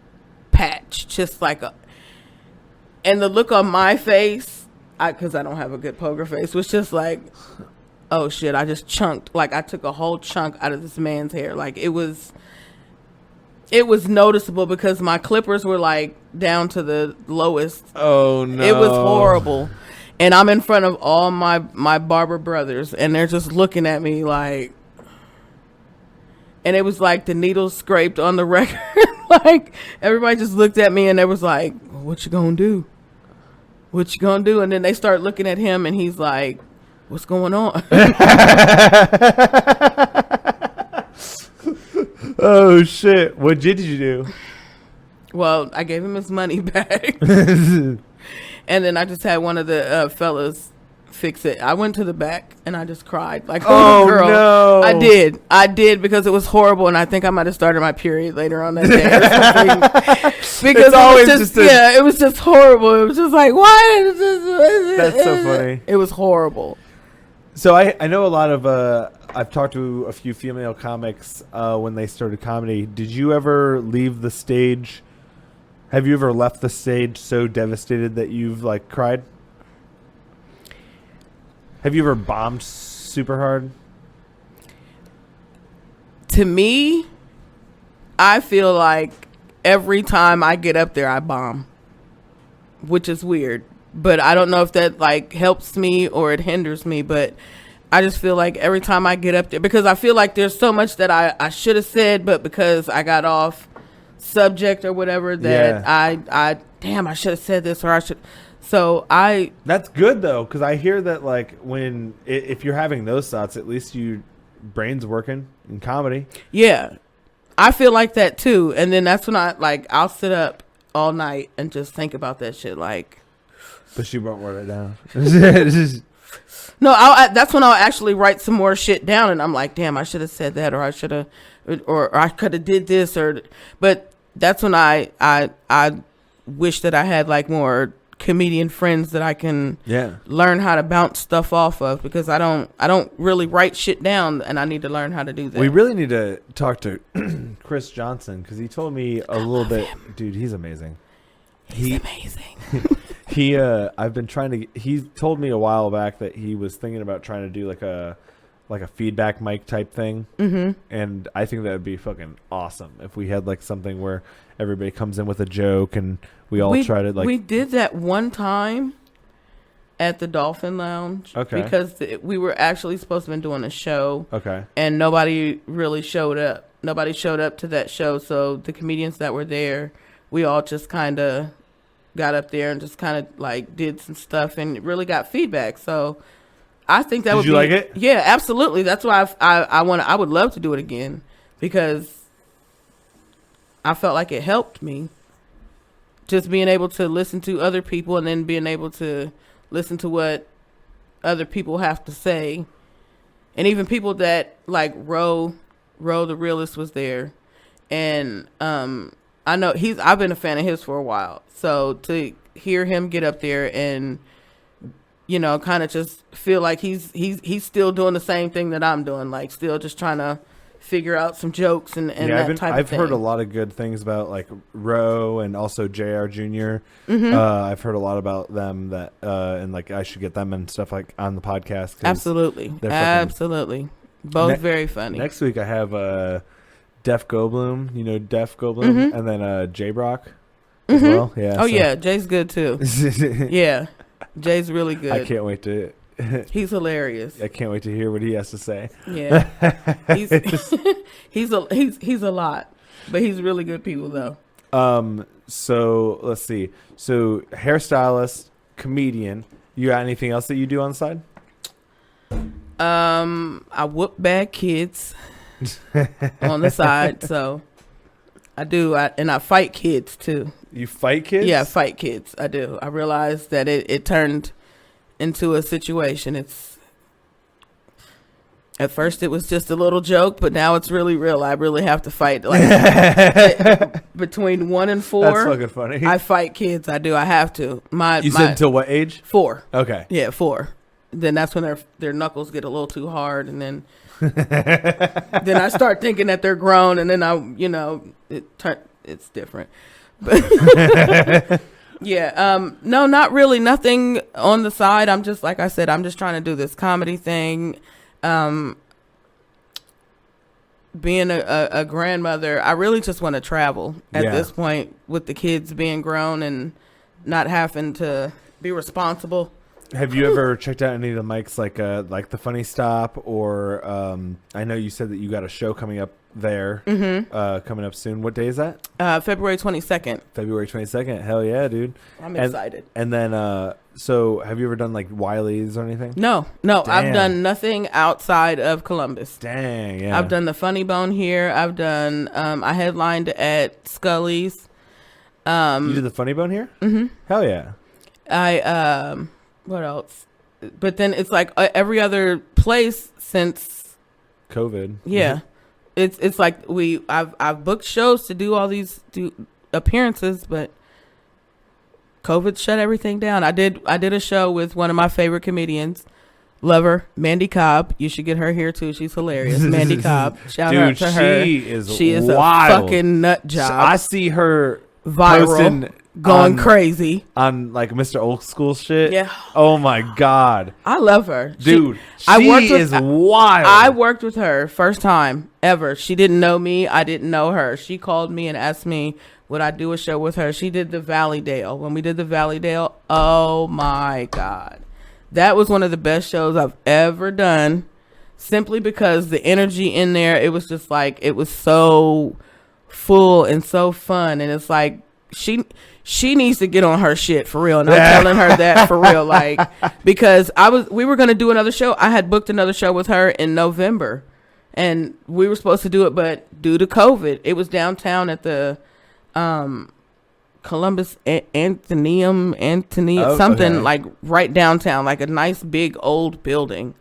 patch, just like and the look on my face, because I don't have a good poker face, was just like, oh shit, I just chunked. Like I took a whole chunk out of this man's hair. Like it was noticeable because my clippers were like down to the lowest. Oh no. It was horrible. And I'm in front of all my barber brothers, and they're just looking at me like, and it was like the needles scraped on the record. Like, everybody just looked at me and they was like, what you gonna do? What you gonna do? And then they start looking at him and he's like, what's going on? Oh shit. What did you do? Well, I gave him his money back. And then I just had one of the fellas fix it. I went to the back and I just cried like a little girl. No. I did because it was horrible, and I think I might have started my period later on that day or something. Because it was just horrible. It was just like, why is this? That's so funny. It was horrible. So I know a lot of I've talked to a few female comics when they started comedy. Did you ever leave the stage? Have you ever left the stage so devastated that you've like cried? Have you ever bombed super hard? To me, I feel like every time I get up there, I bomb, which is weird. But I don't know if that like helps me or it hinders me. But I just feel like every time I get up there, because I feel like there's so much that I should have said, but because I got off subject or whatever, that I should have said this, or I should. So That's good though, because I hear that like if you're having those thoughts, at least your brain's working in comedy. Yeah, I feel like that too. And then that's when I'll sit up all night and just think about that shit. Like, but you won't write it down. No, that's when I'll actually write some more shit down, and I'm like, damn, I should have said that, or I should have, or I could have did this, but that's when I wish that I had like more comedian friends that I can learn how to bounce stuff off of, because I don't really write shit down, and I need to learn how to do that. We really need to talk to Chris Johnson, because he told me a little bit. Dude, he's amazing. He's amazing. I've been trying to. He told me a while back that he was thinking about trying to do like a feedback mic type thing, and I think that would be fucking awesome if we had like something where everybody comes in with a joke and we try to like. We did that one time at the Dolphin Lounge, because we were actually supposed to be doing a show, and nobody really showed up. Nobody showed up to that show, so the comedians that were there, we all just kind of got up there and just kind of like did some stuff and really got feedback. So I think that would be. Did you like it? Yeah, absolutely. That's why I would love to do it again, because I felt like it helped me. Just being able to listen to other people, and then being able to listen to what other people have to say. And even people that like Ro the Realist was there. And I know I've been a fan of his for a while. So to hear him get up there and, you know, kind of just feel like he's still doing the same thing that I'm doing, like still just trying to figure out some jokes and that type of thing. I've heard a lot of good things about like Ro and also JR Jr. I've heard a lot about them that and like I should get them and stuff like on the podcast. Absolutely. Both very funny. Next week I have Def Goldblum, you know Def Goldblum, and then J Brock as well. Yeah. Yeah, Jay's good too. Yeah, Jay's really good. I can't wait to. He's hilarious. I can't wait to hear what he has to say. Yeah, he's a lot, but he's really good people though. So let's see. So hairstylist, comedian. You got anything else that you do on the side? I whoop bad kids on the side, so I do. And I fight kids too. You fight kids? Yeah, I fight kids. I do. I realized that it turned into a situation. At first it was just a little joke, but now it's really real. I really have to fight. Like between 1 and 4. That's fucking funny. I fight kids. I do. I have to. You said until what age? 4. Okay. Yeah, 4. Then that's when their knuckles get a little too hard, and then then I start thinking that they're grown, and then it's different. But yeah, no, not really. Nothing on the side. I'm just, like I said, I'm just trying to do this comedy thing. being a grandmother, I really just want to travel at Yeah. this point with the kids being grown and not having to be responsible. Have you ever checked out any of the mics like the Funny Stop or I know you said that you got a show coming up there coming up soon. What day is that? February 22nd. February 22nd. Hell yeah, dude. I'm excited. And then so have you ever done like Wiley's or anything? No, Damn. I've done nothing outside of Columbus. Dang, yeah. I've done the Funny Bone here. I've done I headlined at Scully's. You did the Funny Bone here? Mm-hmm. Hell yeah. I what else? But then it's like every other place since COVID. yeah. It's like I've booked shows to do all these appearances, but COVID shut everything down. I did a show with one of my favorite comedians, lover Mandy Cobb. You should get her here too. She's hilarious. Mandy Cobb. Shout Dude, out to her. She is wild. a fucking nut job. I see her Viral, posting going crazy on like Mr. Old School shit. Yeah. Oh my god. I love her, Dude. she is wild. I worked with her first time ever. She didn't know me. I didn't know her. She called me and asked me would I do a show with her. She did the Valleydale. When we did the Valleydale, oh my God. That was one of the best shows I've ever done. Simply because the energy in there, it was just like, it was so full and so fun. And it's like, she needs to get on her shit for real. And I'm telling her that for real. Like, because we were going to do another show. I had booked another show with her in November and we were supposed to do it, but due to COVID, it was downtown at the, Columbus Athenaeum, something like right downtown, like a nice big old building.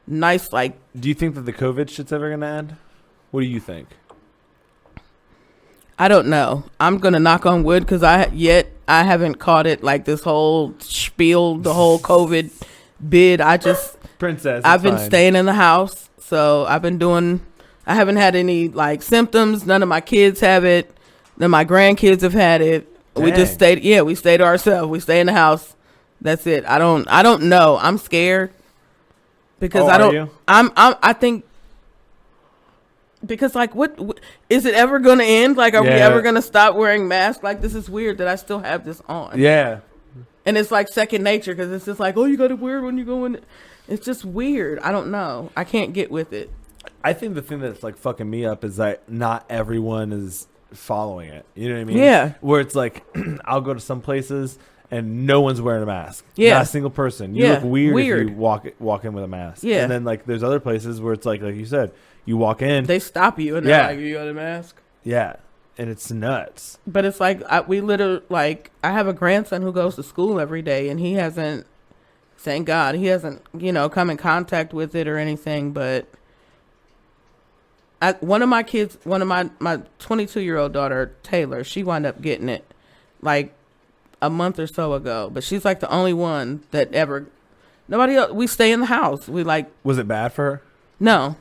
Nice, like. Do you think that the COVID shit's ever gonna end? What do you think? I don't know. I'm gonna knock on wood because I haven't caught it, like this whole spiel, the whole COVID bid. Princess. I've been staying in the house, so I haven't had any like symptoms. None of my kids have it. None of my grandkids have had it. Dang. We just stayed. Yeah, we stayed to ourselves. We stay in the house. That's it. I don't know. I'm scared because I think because like what is it ever going to end? Like, are we ever going to stop wearing masks? Like, this is weird that I still have this on. Yeah. And it's like second nature because it's just like, oh, you got to wear it when you go in. It's just weird. I don't know. I can't get with it. I think the thing that's like fucking me up is that not everyone is following it. You know what I mean? Yeah. Where it's like, I'll go to some places and no one's wearing a mask. Yeah. Not a single person. You look weird if you walk in with a mask. Yeah. And then like there's other places where it's like you said, you walk in. They stop you and they're like, you got a mask? Yeah. And it's nuts. But it's like, we literally, like, I have a grandson who goes to school every day and he hasn't, thank God, he hasn't, come in contact with it or anything. But one of my 22-year-old daughter, Taylor, she wound up getting it like a month or so ago. But she's like the only one that nobody else, we stay in the house. We like. Was it bad for her? No.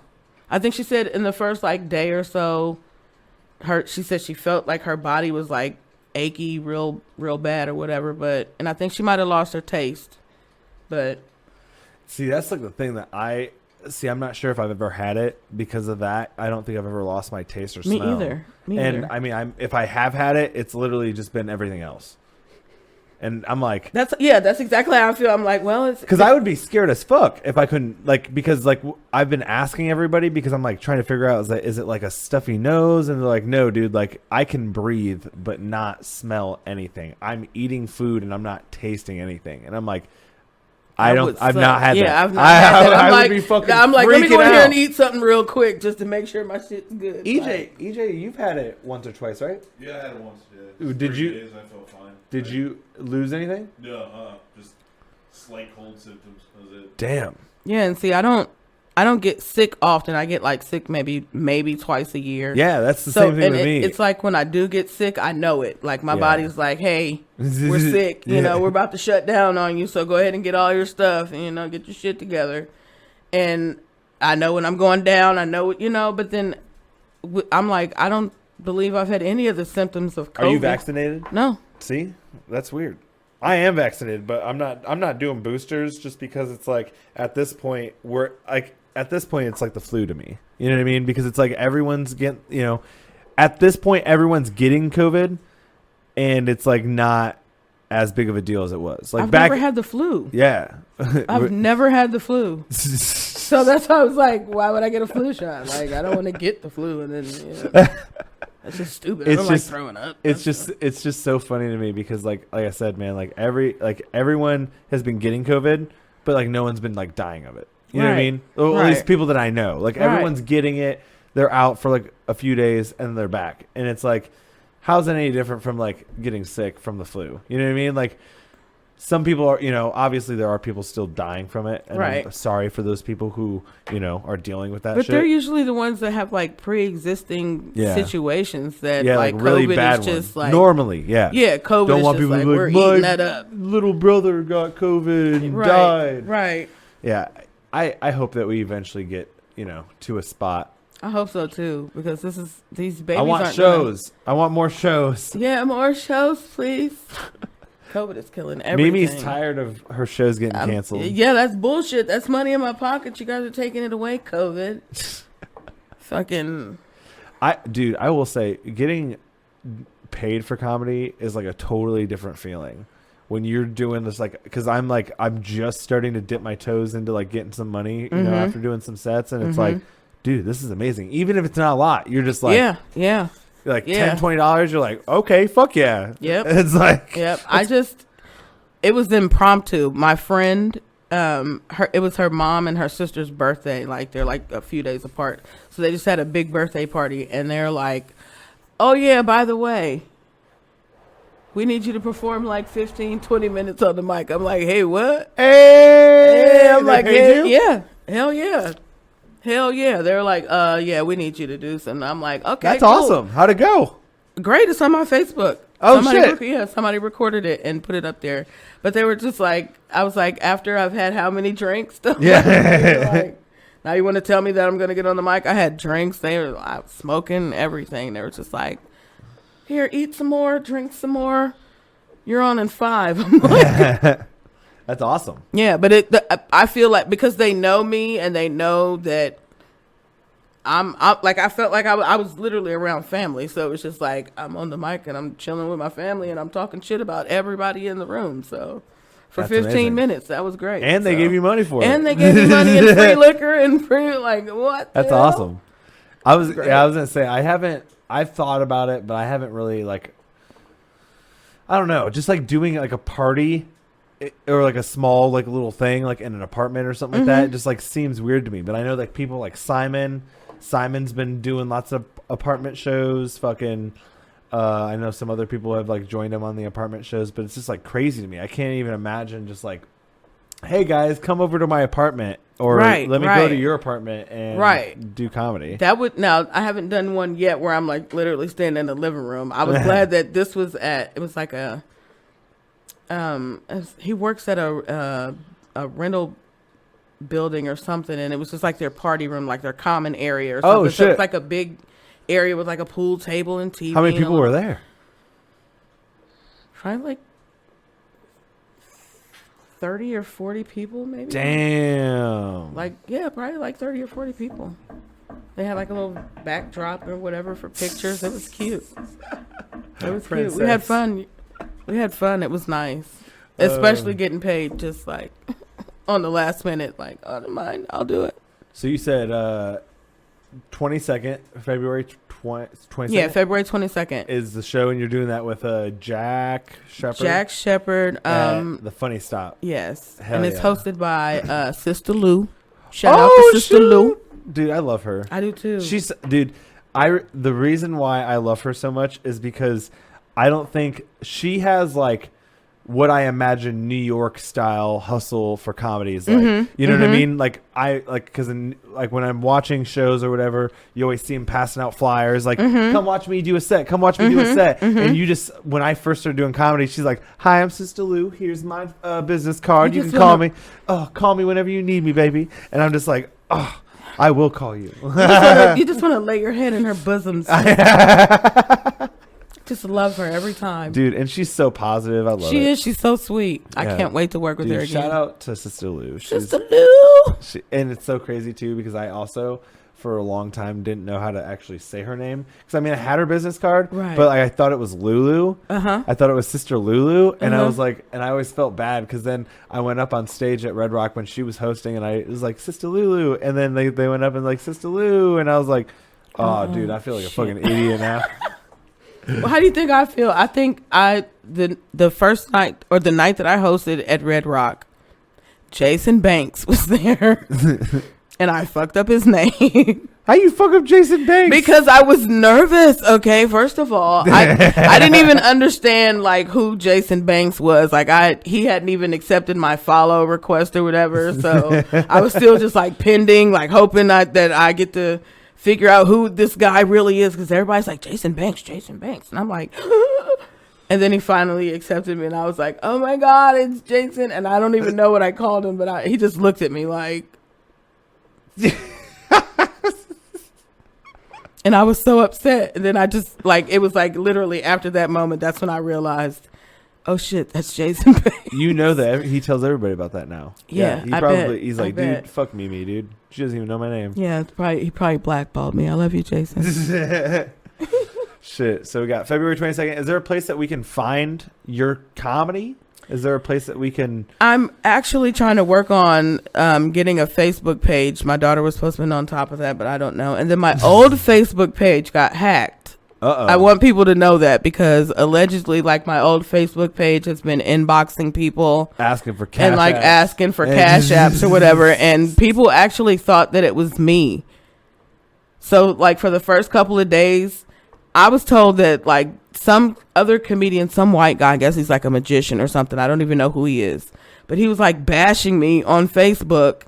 I think she said in the first like day or so, she said she felt like her body was like achy real bad or whatever, and I think she might have lost her taste. But see, that's like the thing that I'm not sure if I've ever had it because of that. I don't think I've ever lost my taste or smell. Me either. I mean, if I have had it, it's literally just been everything else. And I'm like, that's exactly how I feel. I'm like, well, it's because I would be scared as fuck if I couldn't, like, because like I've been asking everybody because I'm like trying to figure out is it like a stuffy nose, and they're like, no, dude, like I can breathe but not smell anything. I'm eating food and I'm not tasting anything, and I'm like, I've not had that. Yeah, I've not had that. I'm like, let me go in here and eat. eat something real quick just to make sure my shit's good. EJ, you've had it once or twice, right? Yeah, I had it once. Yeah. Did you? Days, I felt fine. Did you lose anything? No, just slight cold symptoms. That was it. Damn. Yeah, and see, I don't get sick often. I get like sick maybe twice a year. Yeah, that's the same thing with me. It's like when I do get sick, I know it. Like my body's like, hey, we're sick. We're about to shut down on you. So go ahead and get all your stuff and, get your shit together. And I know when I'm going down, I know, but then I'm like, I don't believe I've had any of the symptoms of COVID. Are you vaccinated? No. See, that's weird. I am vaccinated, but I'm not doing boosters just because it's like at this point we're like at this point, it's like the flu to me. You know what I mean? Because it's like everyone's getting, at this point, everyone's getting COVID, and it's like not as big of a deal as it was. Like I've back, never had the flu. yeah. I've never had the flu. So that's why I was like, why would I get a flu shot? Like, I don't want to get the flu, and then that's just stupid. I don't like throwing up. It's just so funny to me because like I said, man, like everyone has been getting COVID, but like no one's been like dying of it. You know what I mean? Or at least people that I know. Like everyone's getting it. They're out for like a few days and they're back, and it's like, how's that any different from like getting sick from the flu? You know what I mean? Like. Some people are, obviously there are people still dying from it. And I'm sorry for those people who, are dealing with that but shit. They're usually the ones that have like pre-existing situations that like really COVID bad is just like. Normally, yeah. Yeah, COVID Don't is want just people like, to be we're like, eating that up. Little brother got COVID and died. Right. Yeah. I hope that we eventually get, to a spot. I hope so too, because these babies I want shows. I want more shows. Yeah, more shows, please. COVID is killing everything. Mimi's tired of her shows getting canceled. Yeah, that's bullshit. That's money in my pocket. You guys are taking it away, COVID. Fucking. I will say, getting paid for comedy is like a totally different feeling. When you're doing this, like, because I'm just starting to dip my toes into like getting some money, after doing some sets, and it's like, dude, this is amazing. Even if it's not a lot, you're just like, yeah. Like $10, $20, you're like, okay, fuck yeah. Yep. It's like, yep. It was impromptu. My friend, it was her mom and her sister's birthday. Like they're like a few days apart, so they just had a big birthday party, and they're like, oh yeah, by the way, we need you to perform like 15, 20 minutes on the mic. I'm like, hey, what? Hey, I'm like, hey, yeah, hell yeah. Hell yeah. They're like, yeah, we need you to do something. I'm like, okay, that's cool. awesome. How'd it go? Great. It's on my Facebook. Oh, shit. Somebody recorded it and put it up there. But they were just like, I was like, after I've had how many drinks? Yeah. Like, now you want to tell me that I'm going to get on the mic? I had drinks. They were out smoking, everything. They were just like, here, eat some more, drink some more. You're on in 5. I'm like, that's awesome. yeah, but I feel like because they know me and they know that I'm like, I felt like I was literally around family. So it's just like I'm on the mic and I'm chilling with my family and I'm talking shit about everybody in the room. So for that's 15 amazing. minutes, that was great. And they gave you money for it. And they gave me money and free liquor and free, like, what? That's awesome. I was going to say, I've thought about it, but I haven't really like, I don't know, just like doing like a party or like a small like little thing like in an apartment or something like that. It just like seems weird to me. But I know like people like Simon's been doing lots of apartment shows. Fucking I know some other people have like joined him on the apartment shows, but it's just like crazy to me. I can't even imagine just like, hey guys, come over to my apartment or let me go to your apartment and do comedy. That would, now I haven't done one yet where I'm like literally standing in the living room. I was glad that this was it was like a he works at a rental building or something, and it was just like their party room, like their common area or something. Oh shit. So it's like a big area with like a pool table and TV. How many people were there? Probably like 30 or 40 people, maybe. Damn. Like, yeah, probably like 30 or 40 people. They had like a little backdrop or whatever for pictures. It was cute. It was cute. We had fun. It was nice. Especially getting paid just like on the last minute. Like, oh, don't mind. I'll do it. So you said 22nd, February 22nd? Yeah, February 22nd. Is the show, and you're doing that with Jack Shepard? Jack Shepard. The Funny Stop. Yes. Hell and it's yeah. hosted by Sister Lou. Shout out to Sister Lou. Dude, I love her. I do too. The reason why I love her so much is because I don't think she has like what I imagine New York style hustle for comedy is like. You know what I mean? Like because when I'm watching shows or whatever, you always see him passing out flyers like, come watch me do a set, come watch me do a set. And you just, when I first started doing comedy, she's like, hi, I'm Sister Lou, here's my business card, you can call me. Oh, call me whenever you need me, baby. And I'm just like, oh, I will call you. You just want to lay your head in her bosom. Just love her every time. Dude, and she's so positive. I love it. She is. She's so sweet. I Yeah. can't wait to work with Dude, her again. shout out to Sister Lou. Sister Lou. And it's so crazy, too, because I also, for a long time, didn't know how to actually say her name. Because, I mean, I had her business card, Right. but like, I thought it was Lulu. Uh-huh. I thought it was Sister Lulu. And I Uh-huh. was like, and I always felt bad because then I went up on stage at Red Rock when she was hosting, and it was like, Sister Lulu. And then they went up and like, Sister Lou. And I was like, oh, dude, I feel like a fucking idiot now. Well, how do you think I feel? I think the first night or the night that I hosted at Red Rock, Jason Banks was there, and I fucked up his name. How you fuck up Jason Banks? Because I was nervous. Okay, first of all, I didn't even understand like who Jason Banks was. Like he hadn't even accepted my follow request or whatever. So I was still just like pending, like hoping that I get to figure out who this guy really is, because everybody's like Jason Banks, and I'm like, and then he finally accepted me, and I was like, oh my God, it's Jason, and I don't even know what I called him, but he just looked at me like, and I was so upset, and then I just like, it was like literally after that moment, that's when I realized, oh shit, that's Jason Banks. You know that he tells everybody about that now. Yeah, He's like, bet. dude, fuck Mimi, dude. She doesn't even know my name. Yeah, he probably blackballed me. I love you, Jason. Shit. So we got February 22nd. Is there a place that we can find your comedy? Is there a place that we can? I'm actually trying to work on getting a Facebook page. My daughter was supposed to be on top of that, but I don't know. And then my old Facebook page got hacked. Uh-oh. I want people to know that, because allegedly, like, my old Facebook page has been inboxing people asking for cash and like apps. asking for cash apps or whatever, and people actually thought that it was me. So like for the first couple of days, I was told that like some other comedian, some white guy, I guess he's like a magician or something, I don't even know who he is, but he was like bashing me on Facebook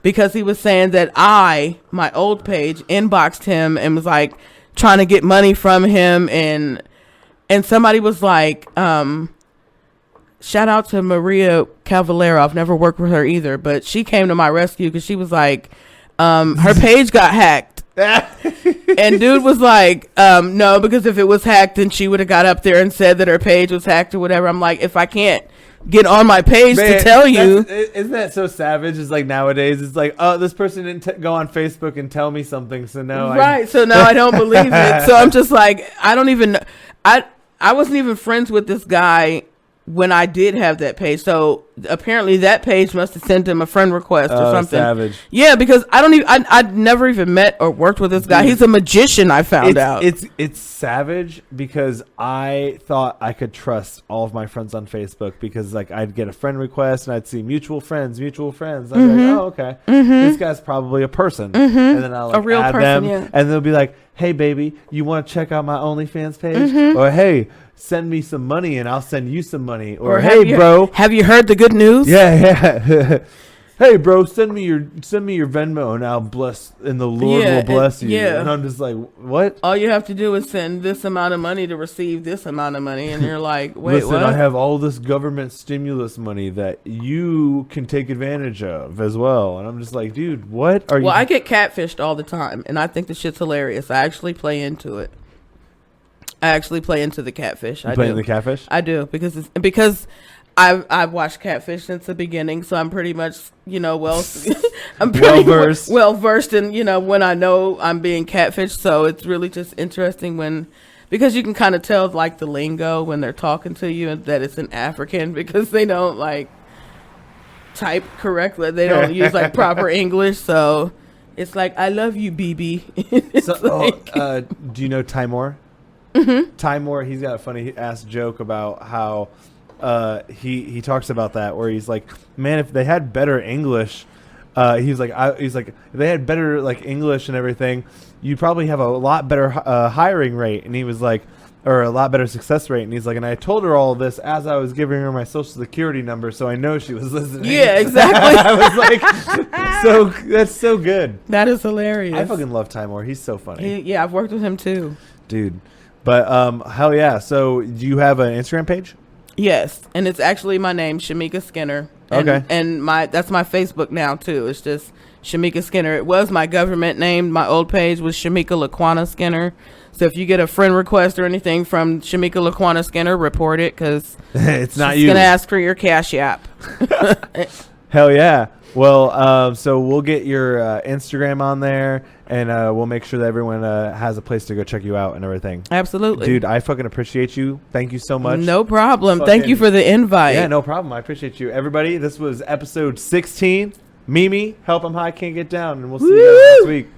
because he was saying that my old page, inboxed him and was like trying to get money from him, and somebody was like, shout out to Maria Cavalero. I've never worked with her either, but she came to my rescue because she was like, her page got hacked. And dude was like, no, because if it was hacked, then she would have got up there and said that her page was hacked or whatever. I'm like, if I can't get on my page to tell you. Isn't that so savage? It's like nowadays, it's like, oh, this person didn't go on Facebook and tell me something, so now so now I don't believe it. So I'm just like, I don't even know. I wasn't even friends with this guy when I did have that page. So apparently that page must have sent him a friend request or something. Savage. Yeah, because I'd never even met or worked with this guy. He's a magician, I found out. It's savage because I thought I could trust all of my friends on Facebook, because like I'd get a friend request and I'd see mutual friends. I'd be like, oh, okay. This guy's probably a person. And then I'll like, A real add person, them, yeah. and they'll be like, hey baby, you want to check out my OnlyFans page? Or hey, send me some money and I'll send you some money. Or hey bro, have you heard the good news? yeah. Hey bro, send me your Venmo and I'll bless, and the Lord will bless you. Yeah. And I'm just like, what? All you have to do is send this amount of money to receive this amount of money, and you're like, wait, Listen, what? I have all this government stimulus money that you can take advantage of as well. And I'm just like, dude, what are you? Well, I get catfished all the time, and I think the shit's hilarious. I actually play into it. I actually play into the catfish. You play in the catfish? I do, because I've watched Catfish since the beginning, so I'm pretty much, I'm pretty well versed in, when I know I'm being catfished. So it's really just interesting because you can kind of tell like the lingo when they're talking to you, and that it's an African, because they don't like type correctly. They don't use like proper English. So it's like, I love you, BB. So, do you know Timor? Mm-hmm. Timor, he's got a funny ass joke about how he talks about that, where he's like, man, if they had better English, he's like if they had better like English and everything, you'd probably have a lot better hiring rate. And he was like, or a lot better success rate. And he's like, and I told her all of this as I was giving her my social security number, so I know she was listening. Yeah, exactly. I was like, so that's so good. That is hilarious. I fucking love Timor. He's so funny. I've worked with him too, dude. But hell yeah. So do you have an Instagram page? Yes, and it's actually my name, Shamika Skinner. And, okay. And that's my Facebook now too. It's just Shamika Skinner. It was my government name. My old page was Shamika Laquana Skinner. So if you get a friend request or anything from Shamika Laquana Skinner, report it, because it's not she's you. going to ask for your Cash App. Hell yeah. Well, so we'll get your Instagram on there, and we'll make sure that everyone has a place to go check you out and everything. Absolutely. Dude, I fucking appreciate you. Thank you so much. No problem. Thank you for the invite. Yeah, no problem. I appreciate you. Everybody, this was episode 16. Mimi, help 'em high, can't get down, and we'll see you guys next week.